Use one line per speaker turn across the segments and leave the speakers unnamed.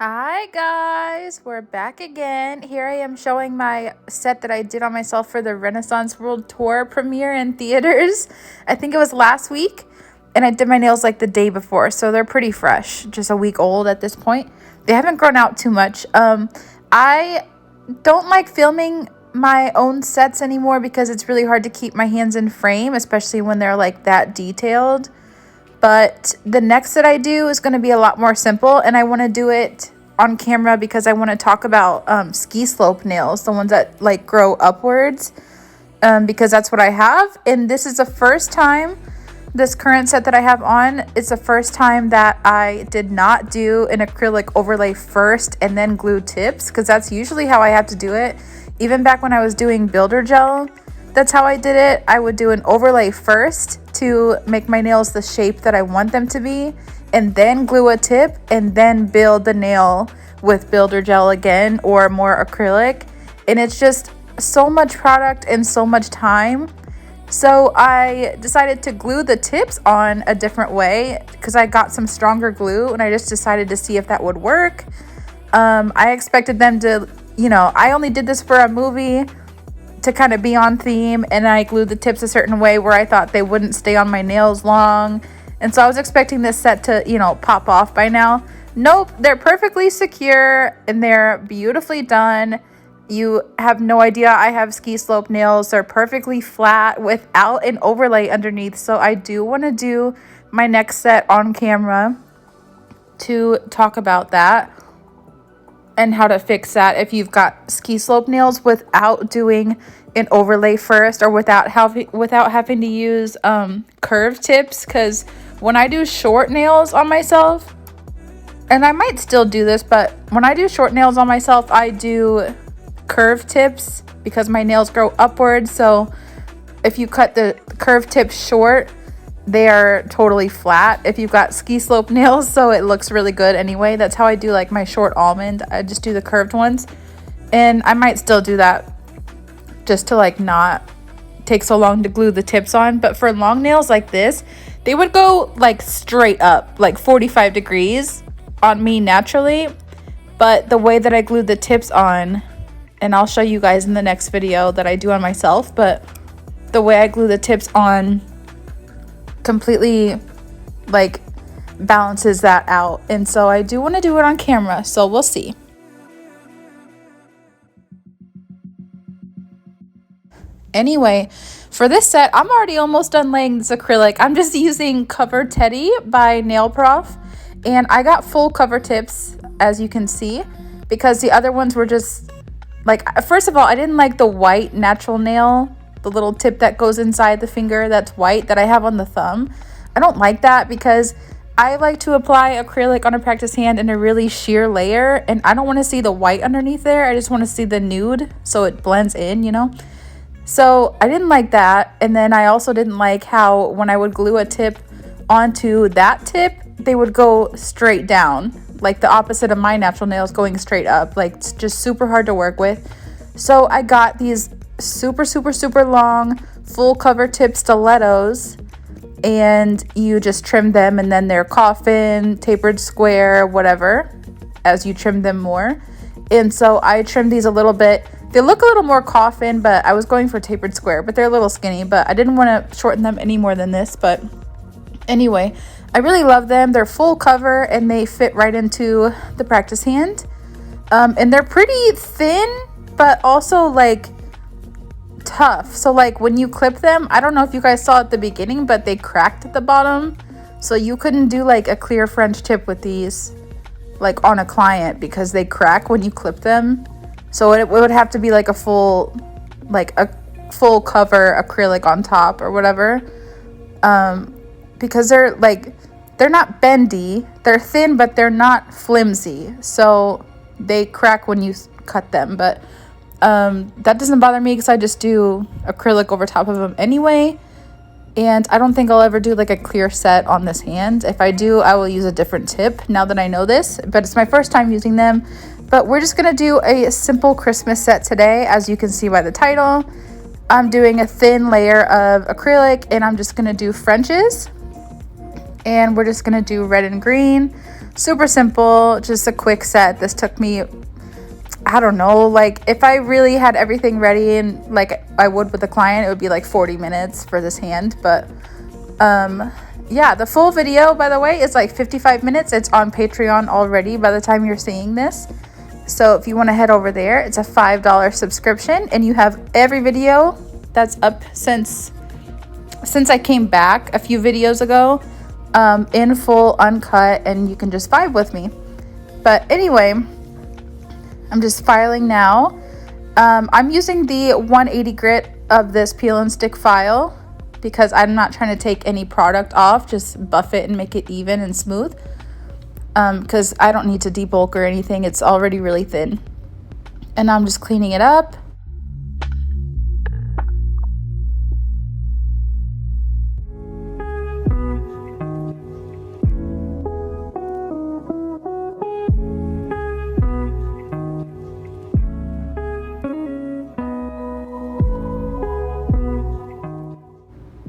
Hi guys, we're back again. Here I am showing my set that I did on myself for the Renaissance World Tour premiere in theaters. I think it was last week, and I did my nails like the day before, so they're pretty fresh, just a week old at this point. They haven't grown out too much. I don't like filming my own sets anymore because it's really hard to keep my hands in frame, especially when they're like that detailed. But the next that I do is going to be a lot more simple, and I want to do it on camera because I want to talk about ski slope nails, the ones that like grow upwards, because that's what I have. And this is the first time, this current set that I have on, it's the first time that I did not do an acrylic overlay first and then glue tips, because that's usually how I have to do it. Even back when I was doing builder gel, that's how I did it. I would do an overlay first to make my nails the shape that I want them to be, and then glue a tip, and then build the nail with builder gel again or more acrylic. And it's just so much product and so much time. So I decided to glue the tips on a different way because I got some stronger glue, and I just decided to see if that would work. I expected them to, I only did this for a movie to kind of be on theme, and I glued the tips a certain way where I thought they wouldn't stay on my nails long. And so I was expecting this set to, pop off by now. Nope, they're perfectly secure and they're beautifully done. You have no idea I have ski slope nails. They're perfectly flat without an overlay underneath. So I do want to do my next set on camera to talk about that and how to fix that if you've got ski slope nails without doing an overlay first, or without having to use curved tips. Because when I do short nails on myself, and I might still do this, but when I do short nails on myself, I do curved tips because my nails grow upwards. So if you cut the curved tips short, they are totally flat if you've got ski slope nails, so it looks really good anyway. That's how I do like my short almond. I just do the curved ones, and I might still do that just to like not take so long to glue the tips on. But for long nails like this, they would go like straight up, like 45 degrees on me naturally. But the way that I glued the tips on, and I'll show you guys in the next video that I do on myself, but the way I glue the tips on completely like balances that out. And so I do want to do it on camera, so we'll see. Anyway, for this set, I'm already almost done laying this acrylic. I'm just using Cover Teddy by Nail Prof, and I got full cover tips, as you can see, because the other ones were just like, first of all, I didn't like the white natural nail, the little tip that goes inside the finger that's white that I have on the thumb. I don't like that because I like to apply acrylic on a practice hand in a really sheer layer, and I don't want to see the white underneath there. I just want to see the nude so it blends in, So I didn't like that. And then I also didn't like how when I would glue a tip onto that tip, they would go straight down, like the opposite of my natural nails going straight up. Like, it's just super hard to work with. So I got these super long full cover tip stilettos, and you just trim them, and then they're coffin, tapered square, whatever, as you trim them more. And so I trimmed these a little bit. They look a little more coffin, but I was going for tapered square, but they're a little skinny, but I didn't want to shorten them any more than this. But anyway, I really love them. They're full cover and they fit right into the practice hand. And they're pretty thin, but also like tough. So like when you clip them, I don't know if you guys saw at the beginning, but they cracked at the bottom. So you couldn't do like a clear French tip with these like on a client because they crack when you clip them. So it would have to be like a full cover acrylic on top or whatever. Because they're not bendy. They're thin, but they're not flimsy. So they crack when you cut them. But that doesn't bother me because I just do acrylic over top of them anyway. And I don't think I'll ever do like a clear set on this hand. If I do, I will use a different tip now that I know this. But it's my first time using them. But we're just going to do a simple Christmas set today, as you can see by the title. I'm doing a thin layer of acrylic, and I'm just going to do Frenches. And we're just going to do red and green. Super simple, just a quick set. This took me, I don't know, like if I really had everything ready and like I would with a client, it would be like 40 minutes for this hand. But yeah, the full video, by the way, is like 55 minutes. It's on Patreon already by the time you're seeing this. So if you want to head over there, it's a $5 subscription and you have every video that's up since I came back a few videos ago, in full, uncut, and you can just vibe with me. But anyway, I'm just filing now. I'm using the 180 grit of this peel and stick file because I'm not trying to take any product off, just buff it and make it even and smooth. Because I don't need to debulk or anything. It's already really thin. And I'm just cleaning it up.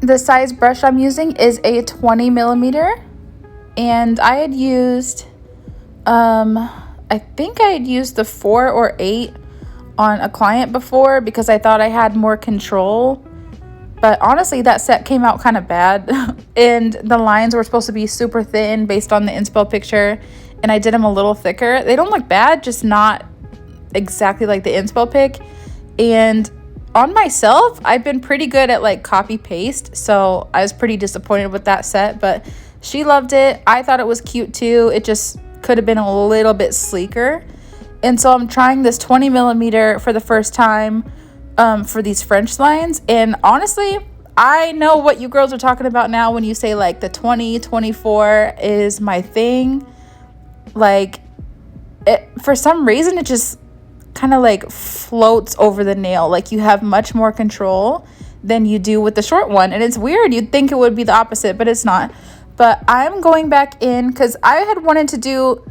The size brush I'm using is a 20 millimeter, and I had used, I think I had used the 4 or 8 on a client before because I thought I had more control, but honestly that set came out kind of bad and the lines were supposed to be super thin based on the inspo picture, and I did them a little thicker. They don't look bad, just not exactly like the inspo pic. And on myself, I've been pretty good at like copy paste, so I was pretty disappointed with that set, but she loved it. I thought it was cute too. It just could have been a little bit sleeker. And so I'm trying this 20 millimeter for the first time for these French lines. And honestly, I know what you girls are talking about now when you say like the 2024 is my thing. Like for some reason, it just kind of like floats over the nail. Like you have much more control than you do with the short one, and it's weird. You'd think it would be the opposite, but it's not. But I'm going back in because I had wanted to do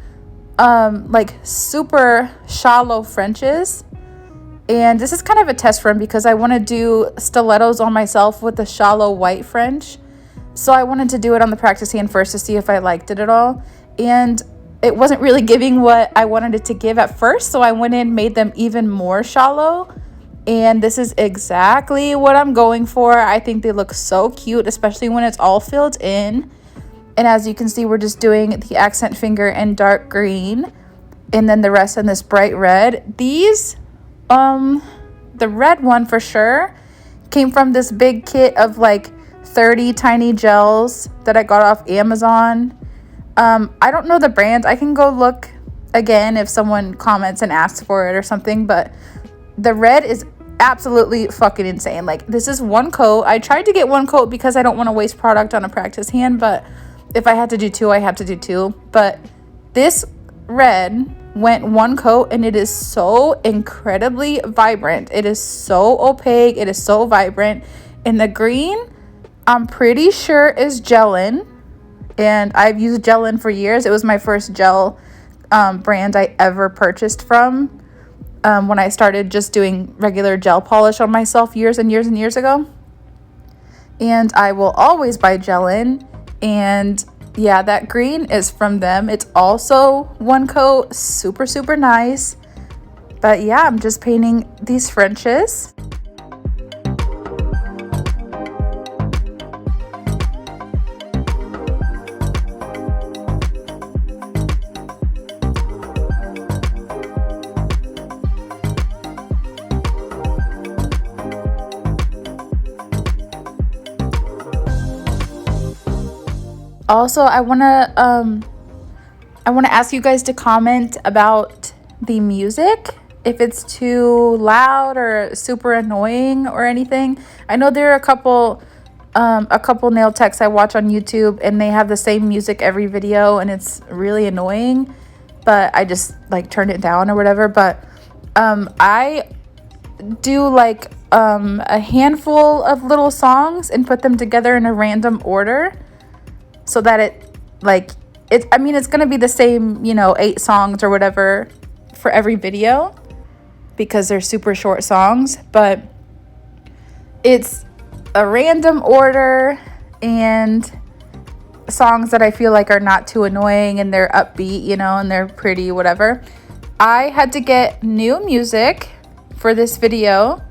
like super shallow Frenches, and this is kind of a test run because I want to do stilettos on myself with the shallow white French. So I wanted to do it on the practice hand first to see if I liked it at all, and it wasn't really giving what I wanted it to give at first, so I went in, made them even more shallow, and this is exactly what I'm going for. I think they look so cute, especially when it's all filled in. And as you can see, we're just doing the accent finger in dark green, and then the rest in this bright red. These, the red one for sure came from this big kit of like 30 tiny gels that I got off Amazon. I don't know the brand. I can go look again if someone comments and asks for it or something, but the red is absolutely fucking insane. Like this is one coat. I tried to get one coat because I don't want to waste product on a practice hand, but if I had to do two, I have to do two. But this red went one coat and it is so incredibly vibrant. It is so opaque. It is so vibrant. And the green, I'm pretty sure is gelin. And I've used gelin for years. It was my first gel brand I ever purchased from when I started just doing regular gel polish on myself years and years and years ago. And I will always buy gelin. And yeah, that green is from them. It's also one coat, super, super nice. But yeah, I'm just painting these Frenches. Also, I want to ask you guys to comment about the music, if it's too loud or super annoying or anything. I know there are a couple nail techs I watch on YouTube and they have the same music every video and it's really annoying, but I just like turn it down or whatever. But I do like a handful of little songs and put them together in a random order, so that it's going to be the same, 8 songs or whatever for every video because they're super short songs, but it's a random order and songs that I feel like are not too annoying and they're upbeat, you know, and they're pretty, whatever. I had to get new music for this video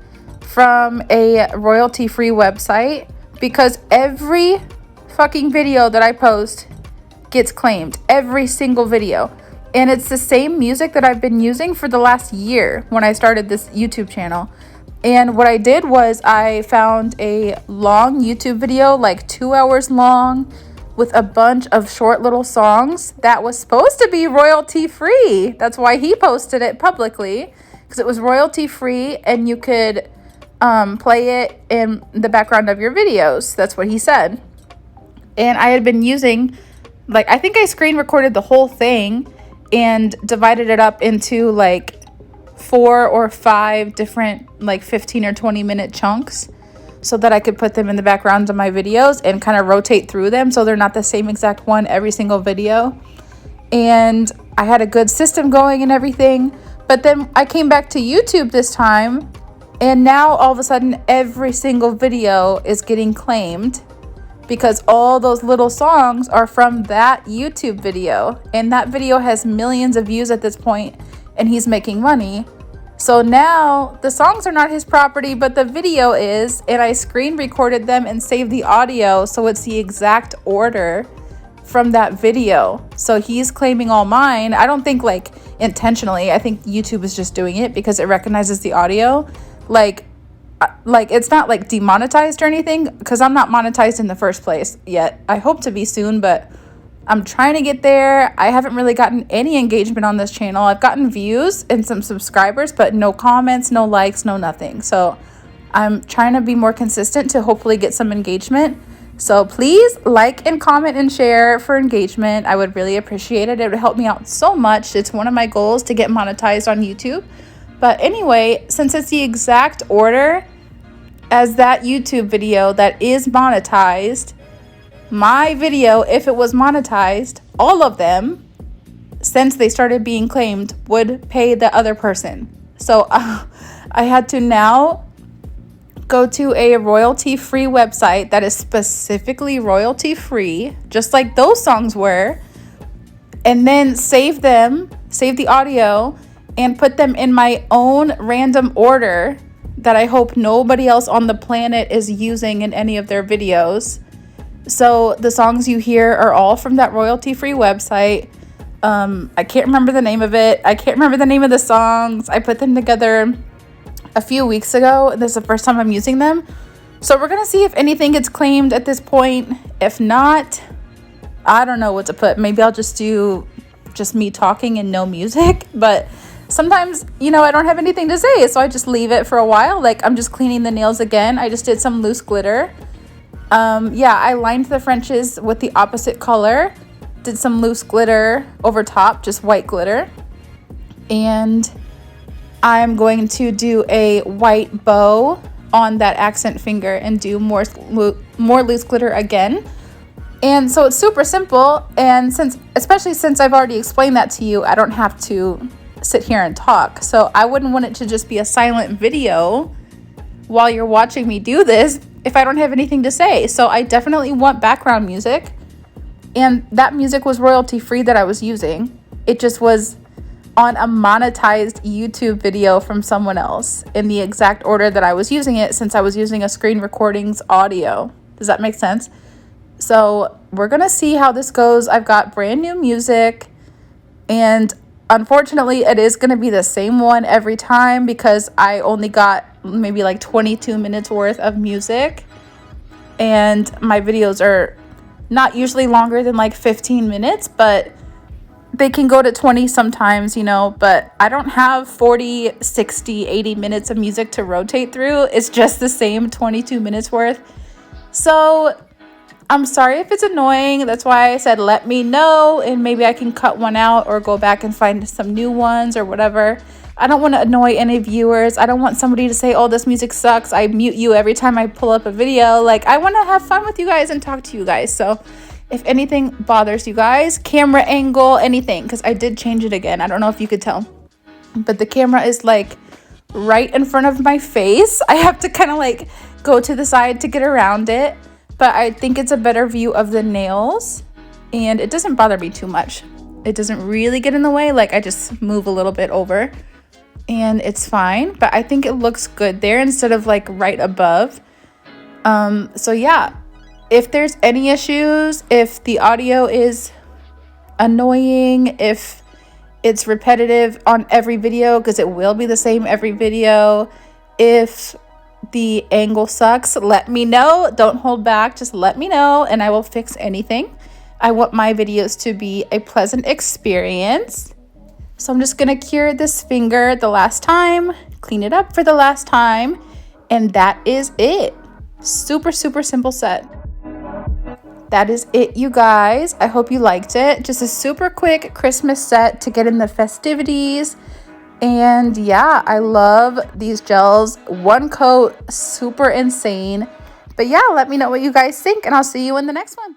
from a royalty-free website because every fucking video that I post gets claimed. Every single video. And it's the same music that I've been using for the last year when I started this YouTube channel. And what I did was I found a long YouTube video, like 2 hours long, with a bunch of short little songs that was supposed to be royalty free. That's why he posted it publicly, because it was royalty free and you could play it in the background of your videos. That's what he said. And I had been using, like, I think I screen recorded the whole thing and divided it up into like 4 or 5 different like 15 or 20 minute chunks so that I could put them in the background of my videos and kind of rotate through them so they're not the same exact one every single video. And I had a good system going and everything. But then I came back to YouTube this time, and now all of a sudden every single video is getting claimed because all those little songs are from that YouTube video. And that video has millions of views at this point, and he's making money. So now the songs are not his property, but the video is, and I screen recorded them and saved the audio, so it's the exact order from that video. So he's claiming all mine. I don't think like intentionally. I think YouTube is just doing it because it recognizes the audio. Like it's not like demonetized or anything, because I'm not monetized in the first place yet. I hope to be soon, but I'm trying to get there. I haven't really gotten any engagement on this channel. I've gotten views and some subscribers, but no comments, no likes, no nothing. So I'm trying to be more consistent to hopefully get some engagement. So please like and comment and share for engagement. I would really appreciate it. It would help me out so much. It's one of my goals to get monetized on YouTube. But anyway, since it's the exact order as that YouTube video that is monetized, my video, if it was monetized, all of them, since they started being claimed, would pay the other person. So I had to now go to a royalty-free website that is specifically royalty-free, just like those songs were, and then save the audio, and put them in my own random order that I hope nobody else on the planet is using in any of their videos. So the songs you hear are all from that royalty-free website. I can't remember the name of it. I can't remember the name of the songs. I put them together a few weeks ago. This is the first time I'm using them. So we're going to see if anything gets claimed at this point. If not, I don't know what to put. Maybe I'll just do just me talking and no music. But sometimes, you know, I don't have anything to say, so I just leave it for a while. Like, I'm just cleaning the nails again. I just did some loose glitter. I lined the Frenches with the opposite color, did some loose glitter over top, just white glitter, and I'm going to do a white bow on that accent finger and do more loose glitter again. And so it's super simple, and especially since I've already explained that to you, I don't have to sit here and talk. So I wouldn't want it to just be a silent video while you're watching me do this if I don't have anything to say. So I definitely want background music, and that music was royalty free that I was using. It just was on a monetized YouTube video from someone else in the exact order that I was using it, since I was using a screen recording's audio. Does that make sense? So we're gonna see how this goes. I've got brand new music, and unfortunately it is gonna be the same one every time because I only got maybe like 22 minutes worth of music, and my videos are not usually longer than like 15 minutes, but they can go to 20 sometimes, you know, but I don't have 40, 60, 80 minutes of music to rotate through. It's just the same 22 minutes worth. So I'm sorry if it's annoying. That's why I said let me know, and maybe I can cut one out or go back and find some new ones or whatever. I don't want to annoy any viewers. I don't want somebody to say, oh, this music sucks. I mute you every time I pull up a video. Like, I want to have fun with you guys and talk to you guys. So if anything bothers you guys, camera angle, anything, because I did change it again. I don't know if you could tell, but the camera is like right in front of my face. I have to kind of like go to the side to get around it, but I think it's a better view of the nails. and it doesn't bother me too much. It doesn't really get in the way. Like I just move a little bit over and it's fine, but I think it looks good there instead of like right above. So yeah, if there's any issues, if the audio is annoying, if it's repetitive on every video, because it will be the same every video, if the angle sucks, let me know. Don't hold back, just let me know and I will fix anything. I want my videos to be a pleasant experience. So I'm just gonna cure this finger the last time, clean it up for the last time, and that is it. Super, super simple set. That is it, you guys. I hope you liked it. Just a super quick Christmas set to get in the festivities. And yeah, I love these gels. One coat, super insane. But yeah, let me know what you guys think and I'll see you in the next one.